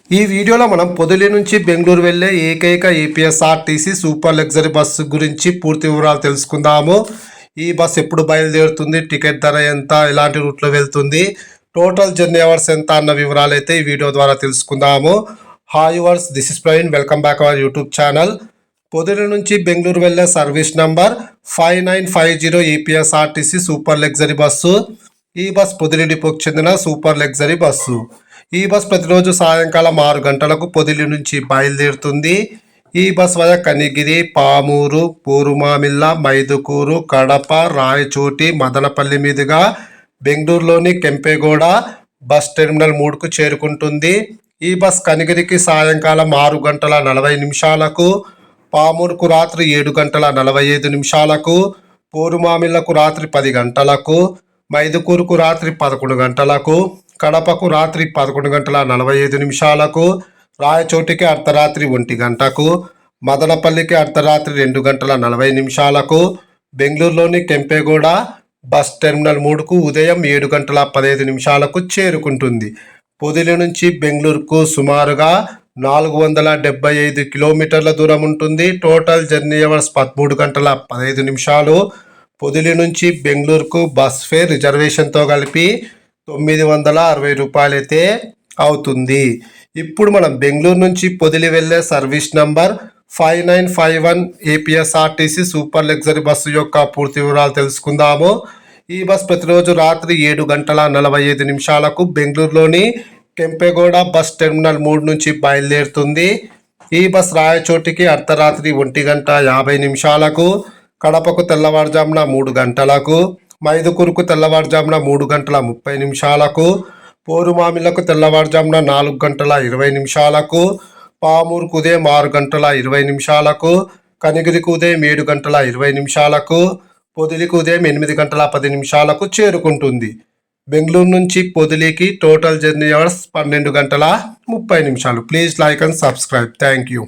ఈ వీడియోలో మనం పొదిలి నుంచి బెంగళూరు వెళ్లే ఏకైక ఏపీఎస్ఆర్టీసీ సూపర్ లగ్జరీ బస్సు గురించి పూర్తి వివరాలు తెలుసుకుందాము. ఈ బస్సు ఎప్పుడు బయలుదేరుతుంది, టికెట్ ధర ఎంత, ఎలాంటి రూట్లో వెళ్తుంది, టోటల్ జర్నీ అవర్స్ ఎంత అన్న వివరాలు అయితే ఈ వీడియో ద్వారా తెలుసుకుందాము. Hi viewers, this is Praveen, welcome back our YouTube channel. Podili నుంచి బెంగళూరు వెళ్లే service number 5950 APSRTC super luxury bus. ఈ బస్ పొదిలి డిపోకు చెందిన సూపర్ లగ్జరీ బస్సు. ఈ బస్ ప్రతిరోజు సాయంకాలం 6 గంటలకు పొదిలి నుంచి బయలుదేరుతుంది. ఈ బస్ వద్ద కనిగిరి, పామూరు, పూరుమామిల్ల, మైదుకూరు, కడప, రాయచోటి, మదనపల్లి మీదుగా బెంగళూరులోని కెంపెగౌడ బస్ టెర్మినల్ 3కు చేరుకుంటుంది. ఈ బస్ కనిగిరికి సాయంకాలం 6 గంటల 40 నిమిషాలకు, పామూరుకు రాత్రి 7 గంటల 45 నిమిషాలకు, పూరుమామిళ్లకు రాత్రి 10 గంటలకు, మైదుకూరుకు రాత్రి 11 గంటలకు, కడపకు రాత్రి 11 గంటల 45 నిమిషాలకు, రాయచోటికి అర్ధరాత్రి 1 గంటకు, మదనపల్లికి అర్ధరాత్రి 2 గంటల 40 నిమిషాలకు, బెంగళూరులోని కెంపెగౌడ బస్ టెర్మినల్ 3కు ఉదయం 7 గంటల 15 నిమిషాలకు చేరుకుంటుంది. పొదిలి నుంచి బెంగళూరుకు సుమారుగా 475 కిలోమీటర్ల దూరం ఉంటుంది. టోటల్ జర్నీ అవర్స్ 13 గంటల 15 నిమిషాలు. పొదిలి నుంచి బెంగళూరుకు బస్ ఫేర్ రిజర్వేషన్తో కలిపి 960 రూపాయలు అయితే అవుతుంది. ఇప్పుడు మనం బెంగళూరు నుంచి పొదిలి వెళ్ళే service number 5951 APSRTC super luxury bus యొక్క పూర్తి వివరాలు తెలుసుకుందాము. ఈ బస్ ప్రతిరోజు రాత్రి 7 గంటల 45 నిమిషాలకు బెంగళూరులోని కెంపెగౌడ బస్ టెర్మినల్ 3 నుంచి బయలుదేరుతుంది. ఈ బస్ రాయచోటికి అర్ధరాత్రి 1 గంట 50 నిమిషాలకు, కడపకు తెల్లవారుజామున 3 గంటలకు, మైదుకూరుకు తెల్లవారుజామున 3 గంటల 30 నిమిషాలకు, పోరుమామిళ్లకు తెల్లవారుజామున 4 గంటల 20 నిమిషాలకు, పామూరుకు ఉదయం 6 గంటల 20 నిమిషాలకు, కనిగిరికి ఉదయం 7 గంటల 20 నిమిషాలకు, పొదిలికి ఉదయం 8 గంటల 10 నిమిషాలకు చేరుకుంటుంది. బెంగళూరు నుంచి పొదిలికి టోటల్ జర్నీ అవర్స్ 12 గంటల 30 నిమిషాలు. Please like and subscribe. Thank you.